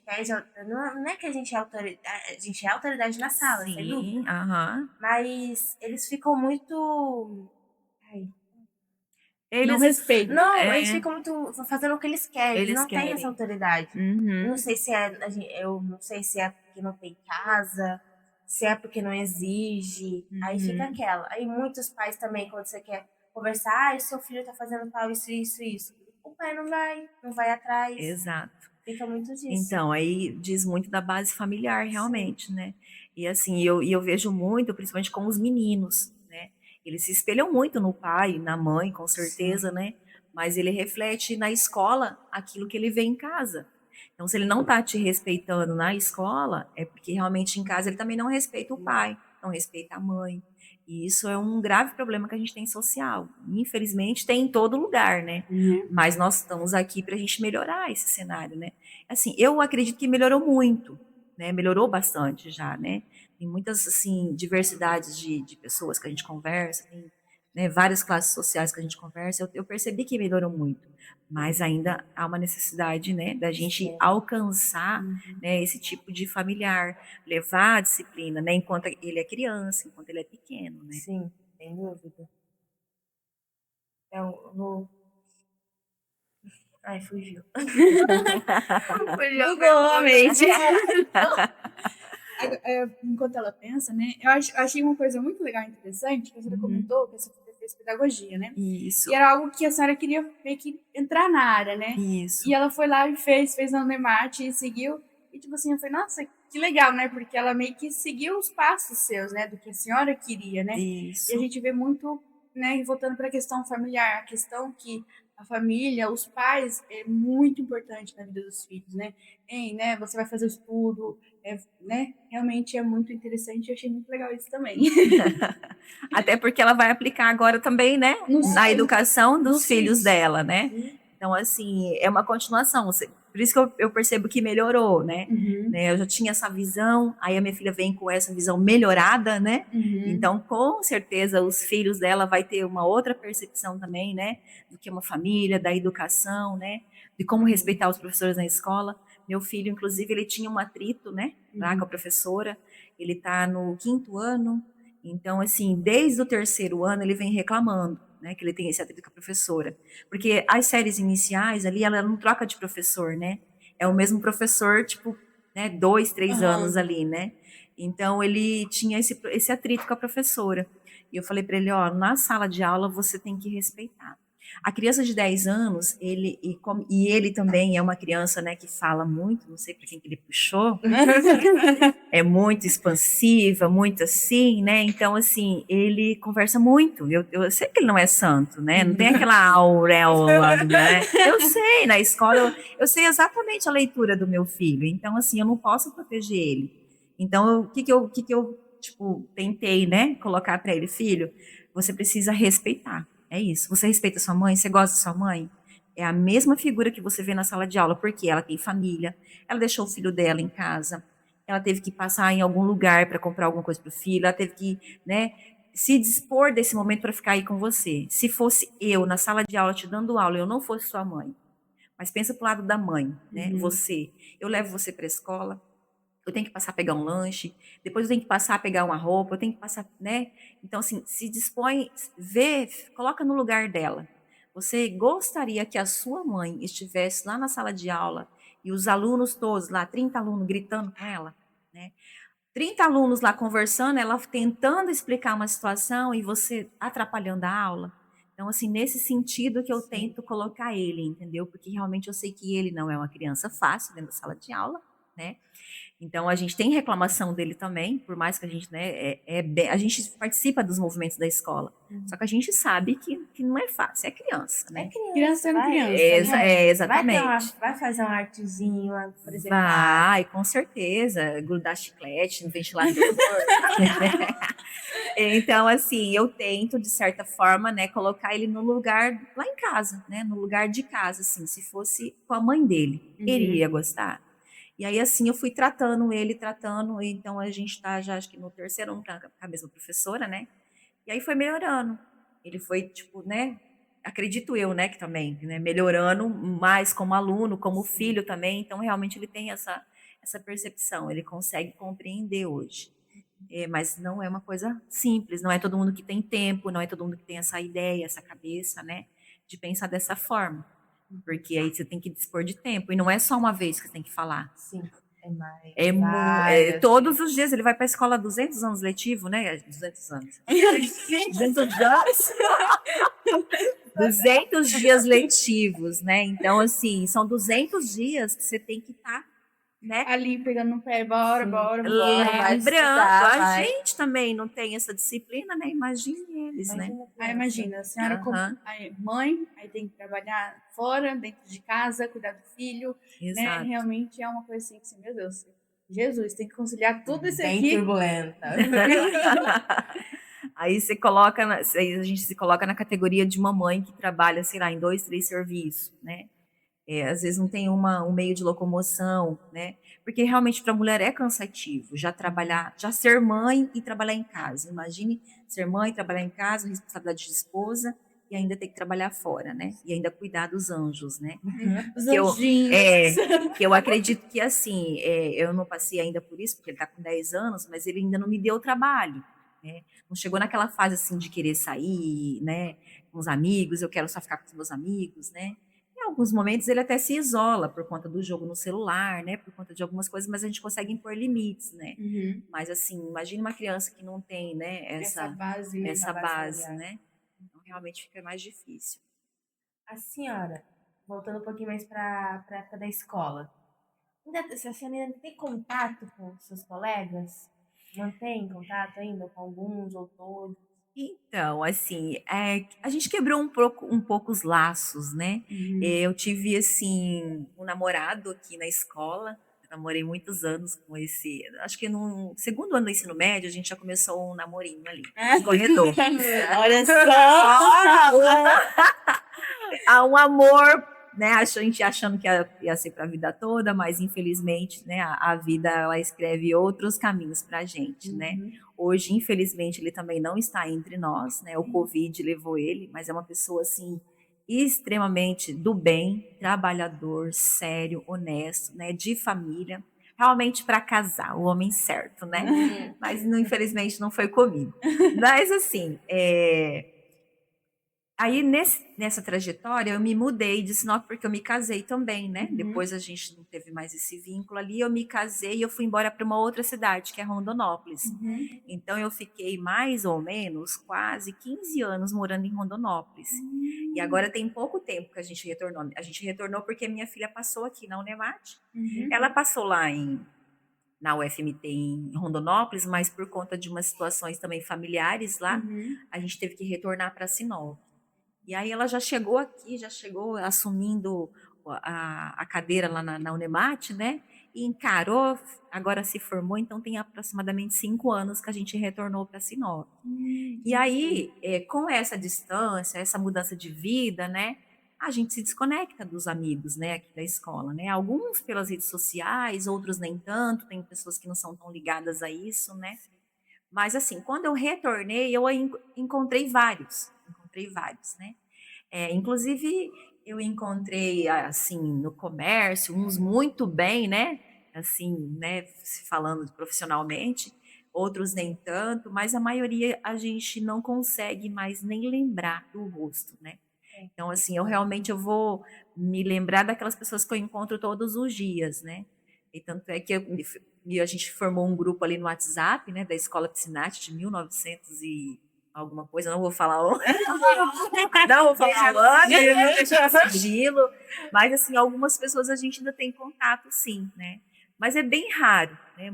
pede, não é que a gente é autoridade na sala, sem dúvida, Sim, aham. mas eles ficam muito, ai, Não respeito. não, É. eles ficam muito fazendo o que eles querem, Eles não têm querem. essa autoridade. Uhum. Não sei se é, eu não sei se é porque não tem casa, se é porque não exige, aí fica aquela. Aí muitos pais também, quando você quer conversar, o seu filho tá fazendo tal, isso. O pai não vai atrás. Exato. Fica muito disso. Então, aí diz muito da base familiar, realmente, né? E assim, eu vejo muito, principalmente com os meninos, né? Eles se espelham muito no pai, na mãe, com certeza, né? Mas ele reflete na escola aquilo que ele vê em casa. Então, se ele não tá te respeitando na escola, é porque realmente em casa ele também não respeita o pai, não respeita a mãe. E isso é um grave problema que a gente tem social. Infelizmente, tem em todo lugar, né? Mas nós estamos aqui para a gente melhorar esse cenário, né? Assim, eu acredito que melhorou muito, né? Melhorou bastante já, né? Tem muitas, assim, diversidades de pessoas que a gente conversa, tem, né, várias classes sociais que a gente conversa. Eu percebi que melhorou muito, mas ainda há uma necessidade, né, da gente alcançar, né, esse tipo de familiar, levar a disciplina, né, enquanto ele é criança, enquanto ele é pequeno, né? Sim, sem dúvida. Eu vou. Ai, fugiu. Bugou a mente. Enquanto ela pensa, né? Eu achei uma coisa muito legal e interessante, que a senhora comentou que a senhora fez pedagogia, né? Isso, E era algo que a senhora queria meio que entrar na área, né? isso. E ela foi lá e fez na Unemate e seguiu. E tipo assim, eu falei, nossa, que legal, né? Porque ela meio que seguiu os passos seus, né? Do que a senhora queria, né? Isso. E a gente vê muito, né? Voltando para a questão familiar, a questão que a família, os pais, é muito importante na vida dos filhos, né? Né? Você vai fazer o estudo, né? Realmente é muito interessante. Eu achei muito legal isso também. Até porque ela vai aplicar agora também, né, na educação dos filhos dela, né? Então, assim, é uma continuação. Por isso que eu percebo que melhorou, né? Eu já tinha essa visão, aí a minha filha vem com essa visão melhorada, né? Então, com certeza, os filhos dela vai ter uma outra percepção também, né? Do que uma família, da educação, né? De como respeitar os professores na escola. Meu filho, inclusive, ele tinha um atrito, né? Lá com a professora. Ele está no 5º ano. Então, assim, desde o 3º ano ele vem reclamando, né, que ele tem esse atrito com a professora. Porque as séries iniciais ali, ela não troca de professor, né? É o mesmo professor, tipo, né, 2, 3 anos ali, né? Então, ele tinha esse atrito com a professora. E eu falei para ele, ó, na sala de aula você tem que respeitar. A criança de 10 anos, ele também é uma criança, né, que fala muito, não sei para quem que ele puxou, é muito expansiva, muito assim, né? Então, assim, ele conversa muito. Eu sei que ele não é santo, né? Não tem aquela auréola, né? Eu sei, na escola, eu sei exatamente a leitura do meu filho. Então, assim, eu não posso proteger ele. Então, o que que eu tipo, tentei, né, colocar para ele, filho, você precisa respeitar. É isso. Você respeita sua mãe? Você gosta da sua mãe? É a mesma figura que você vê na sala de aula, porque ela tem família, ela deixou o filho dela em casa, ela teve que passar em algum lugar para comprar alguma coisa para o filho, ela teve que, né, se dispor desse momento para ficar aí com você. Se fosse eu na sala de aula te dando aula, eu não fosse sua mãe, mas pensa pro lado da mãe, né? Você, eu levo você para a escola, eu tenho que passar a pegar um lanche, depois eu tenho que passar a pegar uma roupa, eu tenho que passar, né? Então, assim, se dispõe, vê, coloca no lugar dela. Você gostaria que a sua mãe estivesse lá na sala de aula e os alunos todos lá, 30 alunos gritando com ela, né? 30 alunos lá conversando, ela tentando explicar uma situação e você atrapalhando a aula. Então, assim, nesse sentido que eu tento colocar ele, entendeu? Porque realmente eu sei que ele não é uma criança fácil dentro da sala de aula, né? Então a gente tem reclamação dele também, por mais que a gente, né, a gente participa dos movimentos da escola. Só que a gente sabe que não é fácil, é criança, É né? Criança sendo vai, criança, Exatamente. vai fazer um artezinho, por exemplo. Vai, com certeza, grudar chiclete no ventilador. Então, assim, eu tento, de certa forma, né, colocar ele no lugar lá em casa, né, no lugar de casa, assim, se fosse com a mãe dele, ele ia gostar. E aí, assim, eu fui tratando ele, então a gente tá já, acho que no terceiro ano com a mesma professora, né, e aí foi melhorando. Ele foi, tipo, né, acredito eu, né, que também, né, melhorando mais como aluno, como filho também, então realmente ele tem essa percepção, ele consegue compreender hoje. Mas não é uma coisa simples, não é todo mundo que tem tempo, não é todo mundo que tem essa ideia, essa cabeça, né, de pensar dessa forma. Porque aí você tem que dispor de tempo, e não é só uma vez que você tem que falar. Sim, é mais. Todos os dias, ele vai para a escola 200 anos letivo, né? 200 anos. 200 anos. 200 dias letivos, né? Então, assim, são 200 dias que você tem que estar, né? Ali pegando no pé, bora, bora, bora. vai Lembrando, estudar, a vai. gente também não tem essa disciplina, né? Imagine eles, né? Aí imagina, a senhora como aí, mãe, aí tem que trabalhar fora, dentro de casa, cuidar do filho, né? Exato. Realmente é uma coisa assim que, assim, meu Deus, Jesus, tem que conciliar tudo isso Bem aqui. turbulenta. Aí aí a gente se coloca na categoria de uma mãe que trabalha, sei lá, em 2, 3 serviços, né? Às vezes não tem um meio de locomoção, né? Porque realmente para a mulher é cansativo já ser mãe e trabalhar em casa. Imagine ser mãe, trabalhar em casa, responsabilidade de esposa e ainda ter que trabalhar fora, né? E ainda cuidar dos anjos, né? Os Que eu, anjinhos. que eu acredito que assim, eu não passei ainda por isso, porque ele está com 10 anos, mas ele ainda não me deu trabalho, né? Não chegou naquela fase assim de querer sair, né? Com os amigos, eu quero só ficar com os meus amigos, né? Em alguns momentos ele até se isola por conta do jogo no celular, né? Por conta de algumas coisas, mas a gente consegue impor limites, né? Mas assim, imagine uma criança que não tem, né? Essa base, né? Essa base, né? Então realmente fica mais difícil. A senhora, voltando um pouquinho mais para a época da escola, a senhora ainda tem contato com seus colegas? Mantém contato ainda com alguns ou todos? Então, assim, a gente quebrou um pouco os laços, né? Eu tive, assim, um namorado aqui na escola, namorei muitos anos com esse. Acho que no segundo ano do ensino médio a gente já começou um namorinho ali, no corredor. Olha só! Há um amor, né? A gente achando que ia ser para a vida toda, mas infelizmente, né? A vida ela escreve outros caminhos para a gente, né? Hoje, infelizmente, ele também não está entre nós, né? O Covid levou ele, mas é uma pessoa assim extremamente do bem, trabalhador, sério, honesto, né? De família. Realmente para casar, o homem certo, né? Mas infelizmente não foi comigo. Mas assim, aí, nessa trajetória, eu me mudei de Sinop porque eu me casei também, né? Depois a gente não teve mais esse vínculo ali, eu me casei e eu fui embora para uma outra cidade, que é Rondonópolis. Então, eu fiquei mais ou menos quase 15 anos morando em Rondonópolis. E agora tem pouco tempo que a gente retornou. A gente retornou porque minha filha passou aqui na Unemat. Ela passou lá na UFMT em Rondonópolis, mas por conta de umas situações também familiares lá, a gente teve que retornar para Sinop. E aí ela já chegou aqui, já chegou assumindo a cadeira lá na Unemat, né? E encarou, agora se formou, então tem aproximadamente 5 anos que a gente retornou para Sinop. E aí, com essa distância, essa mudança de vida, né? a gente se desconecta dos amigos, né, aqui da escola, né? Alguns pelas redes sociais, outros nem tanto, tem pessoas que não são tão ligadas a isso, né? Mas assim, quando eu retornei, eu encontrei vários, né? Inclusive, eu encontrei, assim, no comércio, uns muito bem, né? Assim, né? Se falando profissionalmente, outros nem tanto, mas a maioria a gente não consegue mais nem lembrar do rosto, né? Então, assim, eu vou me lembrar daquelas pessoas que eu encontro todos os dias, né? E tanto é que a gente formou um grupo ali no WhatsApp, né, da Escola Piscinati de 1900 e alguma coisa, não vou falar o não vou falar o ano, deixa sigilo, mas assim, algumas pessoas a gente ainda tem contato, sim, né? Mas é bem raro, né?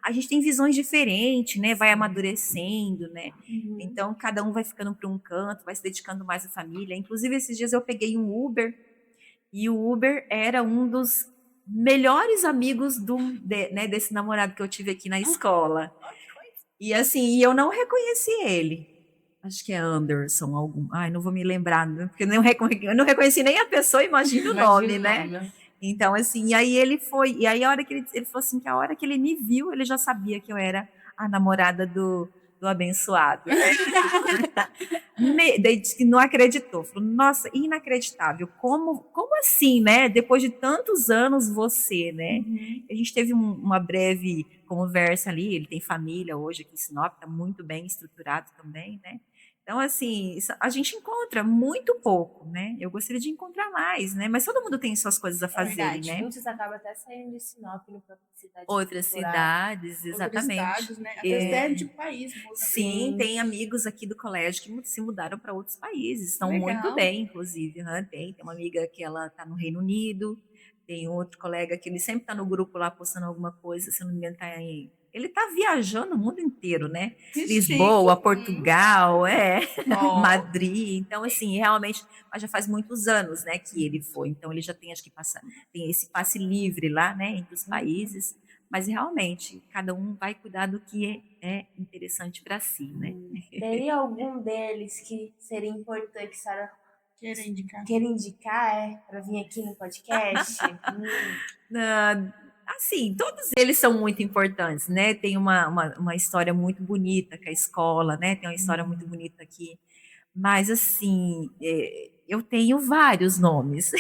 A gente tem visões diferentes, né? Vai amadurecendo, né? Então, cada um vai ficando para um canto, vai se dedicando mais à família. Inclusive, esses dias eu peguei um Uber e o Uber era um dos melhores amigos né, desse namorado que eu tive aqui na escola. E assim, eu não reconheci ele. Acho que é Anderson, algum. Ai, não vou me lembrar, né, porque eu não reconheci nem a pessoa, imagina o nome, né? Então, assim, e aí ele foi, e aí a hora que ele falou assim, que a hora que ele me viu, ele já sabia que eu era a namorada do abençoado. Daí disse que não acreditou. Falou, nossa, inacreditável. Como assim, né? Depois de tantos anos você, né? A gente teve uma breve conversa ali. Ele tem família hoje aqui em Sinop, está muito bem estruturado também, né? Então, assim, a gente encontra muito pouco, né? Eu gostaria de encontrar mais, né? Mas todo mundo tem suas coisas a fazerem, né? Muitos acabam até saindo de Sinop no próprio cidade. Outras cidades, exatamente. Outros estados, né? Até de país muda. Sim, tem amigos aqui do colégio que se mudaram para outros países, estão Legal. muito bem, inclusive. Né? Tem uma amiga que ela está no Reino Unido, tem outro colega que ele sempre está no grupo lá postando alguma coisa, se não me engano, ele está viajando o mundo inteiro, né? Que Lisboa, chique. Portugal, Ó. Madrid. Então, assim, realmente, mas já faz muitos anos, né, que ele foi. Então, ele já tem, acho que tem esse passe livre lá, né, entre os países. Mas realmente, cada um vai cuidar do que é interessante para si, né? Teria algum deles que seria importante que a senhora Queira indicar para vir aqui no podcast? Assim, todos eles são muito importantes, né? Tem uma história muito bonita com a escola, né? Tem uma história muito bonita aqui. Mas, assim, eu tenho vários nomes.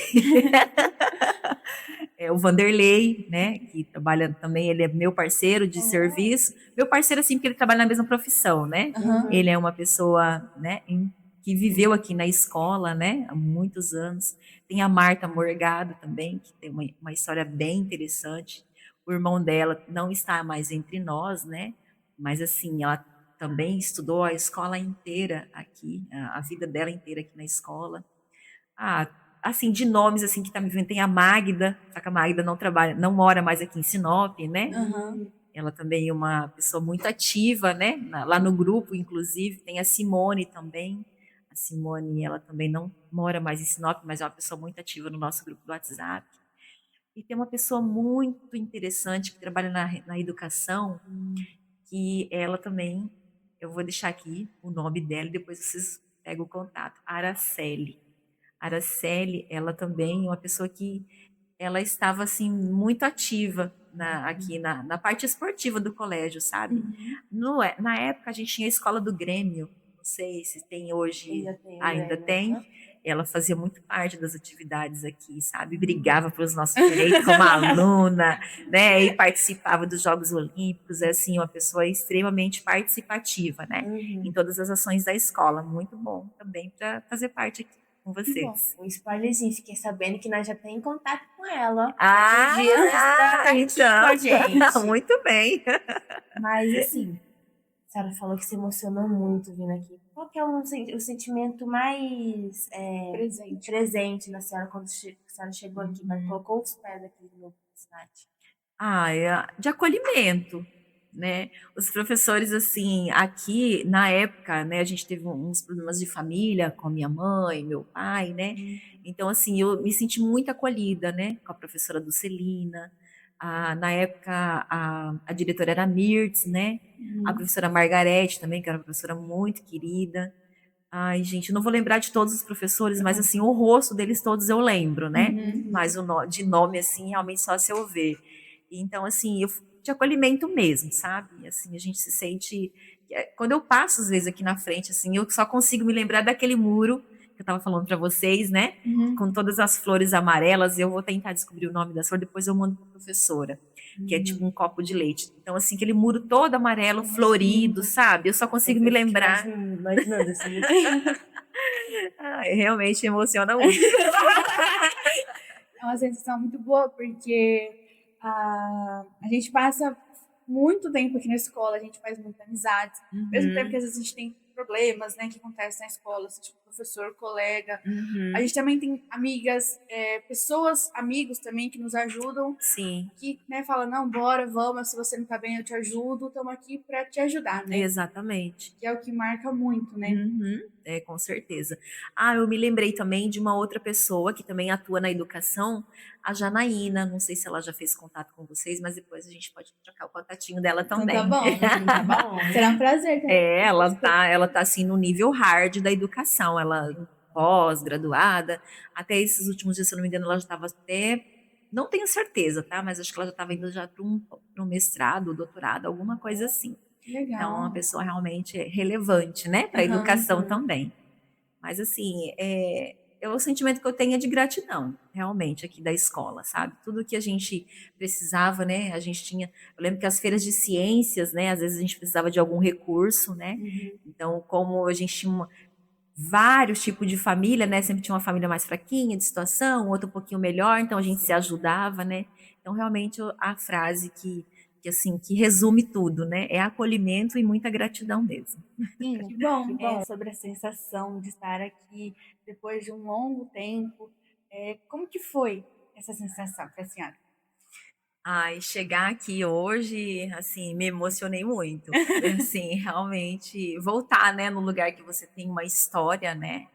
O Vanderlei, né, que trabalha também, ele é meu parceiro de serviço. Meu parceiro, assim, porque ele trabalha na mesma profissão, né? Ele é uma pessoa, né, que viveu aqui na escola, né, há muitos anos. Tem a Marta Morgado também, que tem uma história bem interessante. O irmão dela não está mais entre nós, né, mas, assim, ela também estudou a escola inteira aqui, a vida dela inteira aqui na escola. Assim, de nomes, assim, que tá me vendo, tem a Magda, só que a Magda não trabalha, não mora mais aqui em Sinop, né? Ela também é uma pessoa muito ativa, né? Lá no grupo, inclusive, tem a Simone também. A Simone, ela também não mora mais em Sinop, mas é uma pessoa muito ativa no nosso grupo do WhatsApp. E tem uma pessoa muito interessante que trabalha na educação, que ela também, eu vou deixar aqui o nome dela e depois vocês pegam o contato, Araceli. Araceli, ela também é uma pessoa que ela estava assim muito ativa aqui na parte esportiva do colégio, sabe? Na época a gente tinha a escola do Grêmio, não sei se tem hoje, ainda tem. Ela fazia muito parte das atividades aqui, sabe? Brigava pelos nossos direitos como aluna, né? E participava dos Jogos Olímpicos, é assim, uma pessoa extremamente participativa, né? Em todas as ações da escola. Muito bom também para fazer parte aqui com vocês. Um spoilerzinho, fiquei sabendo que nós já temos contato com ela. Então, com a gente. Muito bem. Mas assim, a senhora falou que se emocionou muito vindo aqui. Qual que é o sentimento mais presente na senhora quando a senhora chegou aqui, colocou os pés aqui no Piscinati? De acolhimento, né? Os professores, assim, aqui, na época, né, a gente teve uns problemas de família com a minha mãe, meu pai, né? Então, assim, eu me senti muito acolhida, né? Com a professora Dulcelina. Na época, a diretora era a Mirtz, né? A professora Margarete também, que era uma professora muito querida. Ai, gente, eu não vou lembrar de todos os professores, mas assim, o rosto deles todos eu lembro, né? Uhum. Mas de nome, assim, realmente só se eu ver. Então, assim, de acolhimento mesmo, sabe? Assim, a gente se sente. Quando eu passo, às vezes, aqui na frente, assim, eu só consigo me lembrar daquele muro que eu tava falando para vocês, né? Uhum. Com todas as flores amarelas. Eu vou tentar descobrir o nome das flores, depois eu mando para professora, que é tipo um copo de leite. Então, assim, aquele muro todo amarelo, florido, sabe? Eu só consigo me lembrar. Imaginando assim. Ai, realmente emociona muito. É uma sensação muito boa, porque a gente passa muito tempo aqui na escola, a gente faz muita amizade. Mesmo tempo que às vezes a gente tem problemas, né, que acontecem na escola, seja professor, colega. A gente também tem amigas, pessoas, amigos também que nos ajudam, Sim, que, né, falam, não, bora, vamos, se você não tá bem, eu te ajudo, estamos aqui para te ajudar, né? exatamente. Que é o que marca muito, né? Com certeza. Ah, eu me lembrei também de uma outra pessoa que também atua na educação, a Janaína. Não sei se ela já fez contato com vocês, mas depois a gente pode trocar o contatinho dela Então também. tá bom, Tá bom. será um prazer. Tá? Ela tá assim no nível hard da educação, ela pós-graduada, até esses últimos dias, se eu não me engano, ela já estava até, não tenho certeza, tá? Mas acho que ela já estava indo já para um mestrado, doutorado, alguma coisa assim. Legal. Então, é uma pessoa realmente relevante, né, para a educação também. Mas assim, o sentimento que eu tenho é de gratidão, realmente, aqui da escola, sabe? Tudo que a gente precisava, né? A gente tinha. Eu lembro que as feiras de ciências, né? Às vezes a gente precisava de algum recurso, né? Então, como a gente tinha vários tipos de família, né? Sempre tinha uma família mais fraquinha de situação, outra um pouquinho melhor, então a gente se ajudava, né? Então, realmente, a frase assim, que resume tudo, né? É acolhimento e muita gratidão mesmo. Sim, que bom. Sobre a sensação de estar aqui depois de um longo tempo. Como que foi essa sensação para a senhora? Ai, chegar aqui hoje, assim, me emocionei muito. Assim, realmente, voltar, né, no lugar que você tem uma história, né,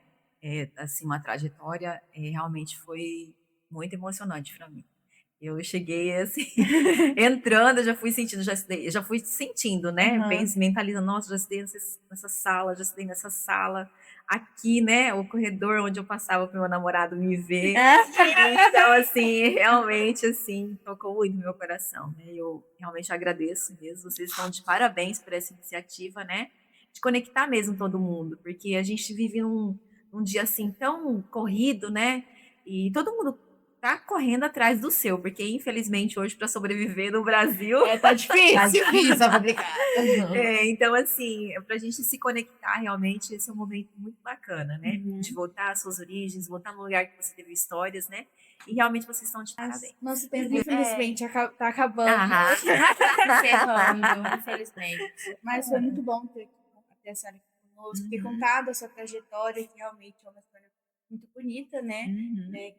assim, uma trajetória, realmente foi muito emocionante para mim. Eu cheguei assim, entrando, eu já fui sentindo, já estudei, já fui sentindo, né? Mentalizando, nossa, já estudei nessa sala, já estudei nessa sala. Aqui, né? O corredor onde eu passava para o meu namorado me ver. Então, assim, realmente, assim, tocou muito no meu coração, né? Eu realmente agradeço mesmo. Vocês estão de parabéns por essa iniciativa, né? De conectar mesmo todo mundo, porque a gente vive num dia assim tão corrido, né? E todo mundo tá correndo atrás do seu, porque infelizmente hoje para sobreviver no Brasil Tá difícil. Tá difícil, tá complicado. então assim, para a gente se conectar realmente, esse é um momento muito bacana, né? De voltar às suas origens, voltar no lugar que você teve histórias, né? E realmente vocês estão de parabéns. Nosso tempo, infelizmente, tá acabando. Encerrando, infelizmente. Mas foi muito bom ter a senhora aqui conosco, ter contado a sua trajetória, que realmente é uma história muito bonita, né?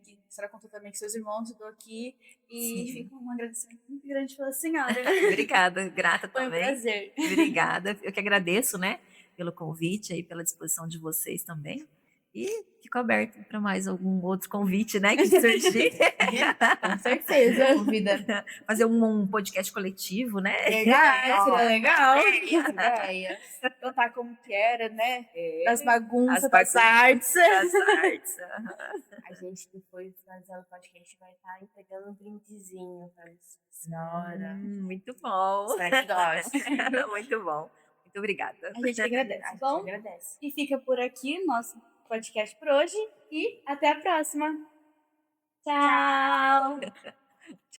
Que a senhora contou também que seus irmãos estão aqui. E fica um agradecimento muito grande pela senhora. Obrigada, grata Foi também. um prazer. Obrigada. Eu que agradeço, né, pelo convite e pela disposição de vocês também. E fico aberto para mais algum outro convite, né, que surgir. Com certeza. Convida. Fazer um podcast coletivo, né? Legal, seria legal. Ideia. Contar como que era, né? Das bagunças, As das artes. Das artes. A gente, depois de fazer o podcast, vai estar entregando um brindezinho para a senhora. Muito bom. Espero que goste. Muito bom. Muito obrigada. A gente agradece. A gente Bom, agradece. e fica por aqui nosso podcast por hoje. E até a próxima. Tchau!